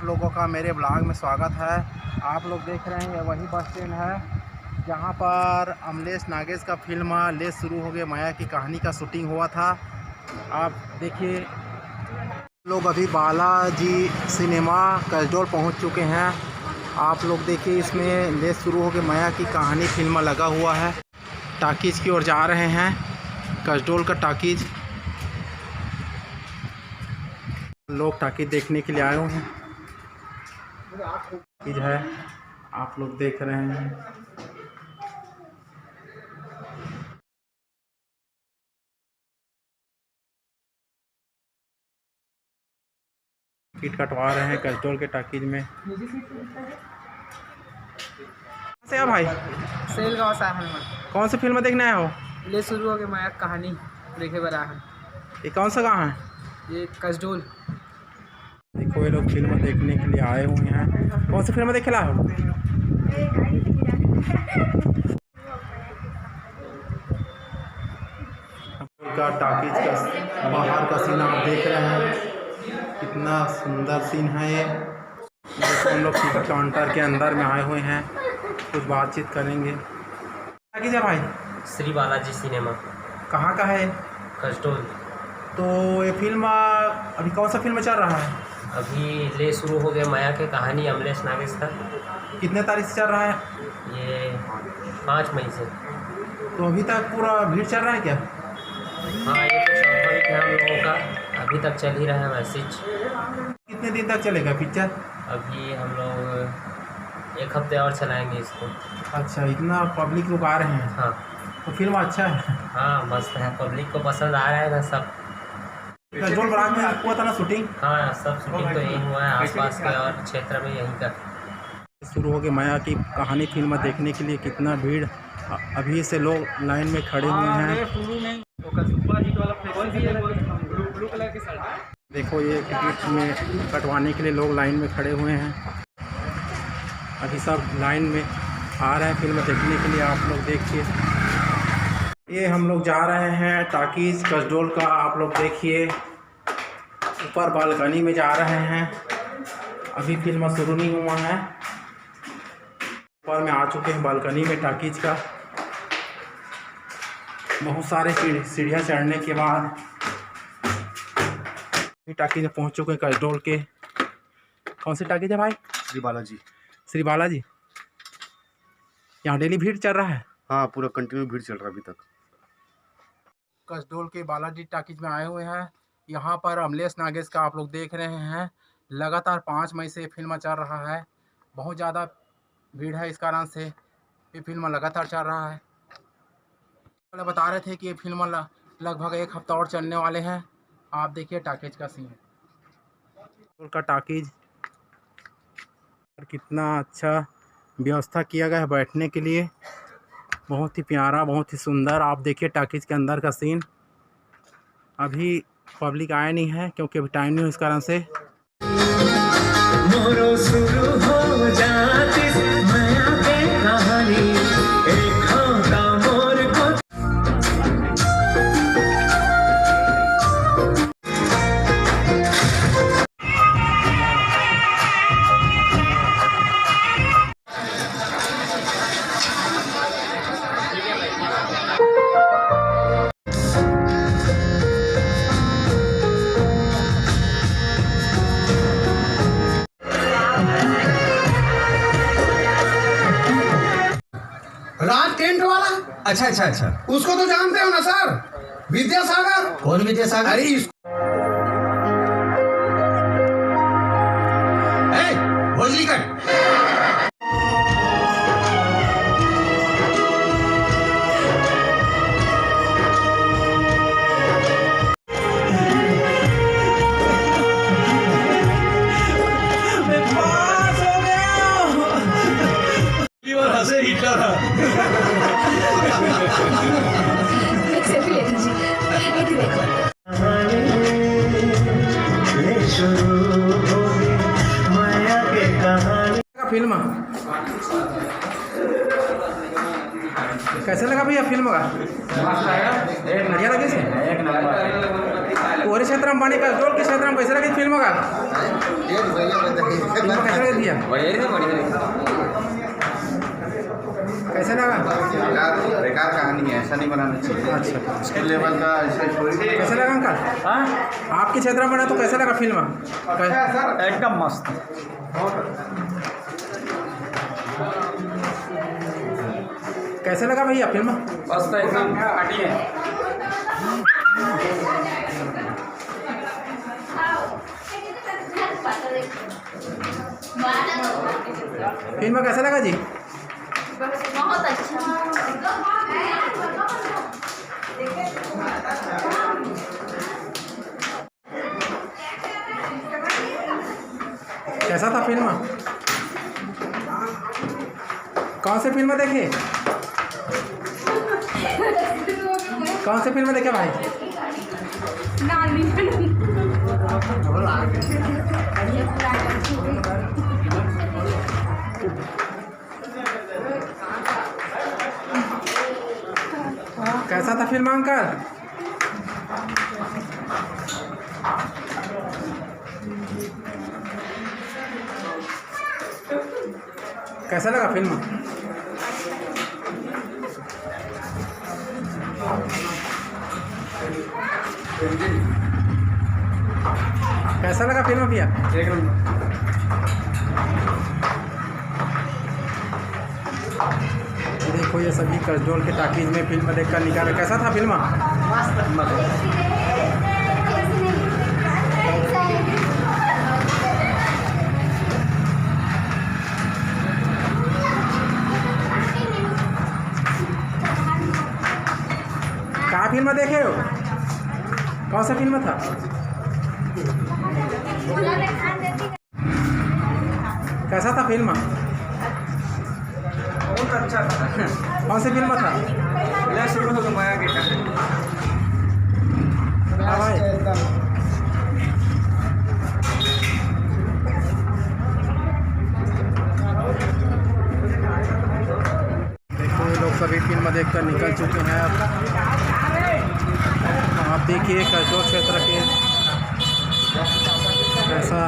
आप लोगों का मेरे ब्लॉग में स्वागत है। आप लोग देख रहे हैं वही बस स्टैंड है जहां पर अमलेश नागेश का फिल्म ले शुरू हो गए माया की कहानी का शूटिंग हुआ था। आप देखिए लोग अभी बालाजी सिनेमा कसडोल पहुंच चुके हैं। आप लोग देखिए इसमें ले शुरू हो गए माया की कहानी फिल्म लगा हुआ है। टाकीज़ की ओर जा रहे हैं, कसडोल का टाकीज़। लोग टाकीज़ देखने के लिए आए हुए हैं। टाकीज़ है, आप लोग देख रहे हैं। टिकट कटवा रहे हैं कसडोल के टाकीज़ में। से आ भाई सेल गाँव से आए कौन सी फिल्म देखने आए हो? ले शुरू हो गए माया कहानी देखे बरा है। ये कौन सा गाँव है? ये कसडोल। देखो ये लोग फिल्म देखने के लिए आए हुए हैं। कौन सी फिल्म देखे ला हो? का टाकीज का बाहर का सीन आप देख रहे हैं, कितना सुंदर सीन है ये। देखो हम लोग टिकट काउंटर के अंदर में आए हुए हैं, कुछ बातचीत करेंगे। टाकीज है भाई? श्री बालाजी सिनेमा। कहाँ का है? कसडोल। तो ये फिल्म अभी कौन सा फिल्म चल रहा है? अभी ले शुरू हो गए माया की कहानी अमलेश नागेश का। कितने तारीख से चल रहा है? ये 5 मई से। तो अभी तक पूरा भीड़ चल रहा है क्या? हाँ, ये तो स्वाभाविक है हम लोगों का, अभी तक चल ही रहा है मैसेज। कितने दिन तक चलेगा पिक्चर? अभी हम लोग 1 हफ्ते और चलाएंगे इसको। अच्छा, इतना पब्लिक लोग आ रहे हैं। हाँ तो फिल्म अच्छा है। हाँ, मस्त है, पब्लिक को पसंद आ रहा है ना सब। कसडोल ब्रांच में हुआ था ना शूटिंग? हाँ, सब शूटिंग तो यहीं हुआ है, आसपास के और क्षेत्र में यहीं का। शुरू हो गई माया की कहानी फिल्म देखने के लिए कितना भीड़, अभी से लोग लाइन में खड़े हुए हैं। देखो ये टिकट में कटवाने के लिए लोग लाइन में खड़े हुए हैं। अभी सब लाइन में आ रहे हैं फिल्म देखने के लिए। आप लोग देखिए, ये हम लोग जा रहे हैं टाकीज़ कसडोल का। आप लोग देखिए ऊपर बालकनी में जा रहे हैं, अभी फिल्म शुरू नहीं हुआ है। ऊपर में आ चुके हैं बालकनी में टाकीज़ का। बहुत सारे सीढ़ियाँ चढ़ने के बाद टाकीज़ में पहुंच चुके हैं कसडोल के। कौन सी टाकीज़ है भाई? श्री बालाजी। श्री बालाजी। यहाँ डेली भीड़ चल रहा है? हाँ, पूरा कंटिन्यू भीड़ चल रहा है अभी तक। कसडोल के बालाजी टाकीज़ में आए हुए हैं। यहाँ पर अमलेश नागेश का आप लोग देख रहे हैं, लगातार 5 मई से फिल्म चल रहा है। बहुत ज़्यादा भीड़ है, इस कारण से ये फिल्म लगातार चल रहा है। बता रहे थे कि ये फिल्म लगभग 1 हफ्ता और चलने वाले हैं। आप देखिए टाकीज का सीन का टाकीज, और कितना अच्छा व्यवस्था किया गया है बैठने के लिए। बहुत ही प्यारा, बहुत ही सुंदर। आप देखिए टाकीज के अंदर का सीन। अभी पब्लिक आया नहीं है क्योंकि अभी टाइम नहीं हो, इस कारण से। राज टेंट वाला। अच्छा अच्छा अच्छा, उसको तो जानते हो ना सर, विद्यासागर। कौन विद्यासागर? अरे भोजली कट। फिल्म कैसे लगा भैया फिल्म का? बढ़िया लगी से? पूरे क्षेत्र में बने कसडोल के क्षेत्र में कैसे लगी फिल्म का? फिल्म कैसे लगी भैया? कैसे लगा? बेकार कहानी है, ऐसा नहीं बनाना चाहिए। अच्छा, इसके लेवल का ऐसा स्टोरी कैसे लगा अंकल? आपके क्षेत्र में बना तो कैसा लगा फिल्म? एकदम मस्त। कैसे लगा भैया फिल्म? मस्त एकदम पार्टी है। फिल्म कैसा लगा जी? बहुत अच्छा। कैसा था फिल्म? कौन सी फिल्म देखे? कौन सी फिल्म देखे भाई? कैसा था फिल्म अंकल? कैसा लगा फिल्म? कैसा लगा फिल्म भैया? एक नंबर। देखो ये सभी कसडोल के टाकीज में फिल्म देखकर निकाले। कैसा था फिल्म? क्या फिल्म देखे हो? कौन सा फिल्म था? कैसा था फिल्म? बहुत अच्छा था। कौन सी फिल्म था? ले शुरू हो गया माया की कहानी। हाँ भाई। देखो ये लोग सभी फिल्म देखकर निकल चुके हैं। अब आप देखिए कसडोल क्षेत्र के कैसा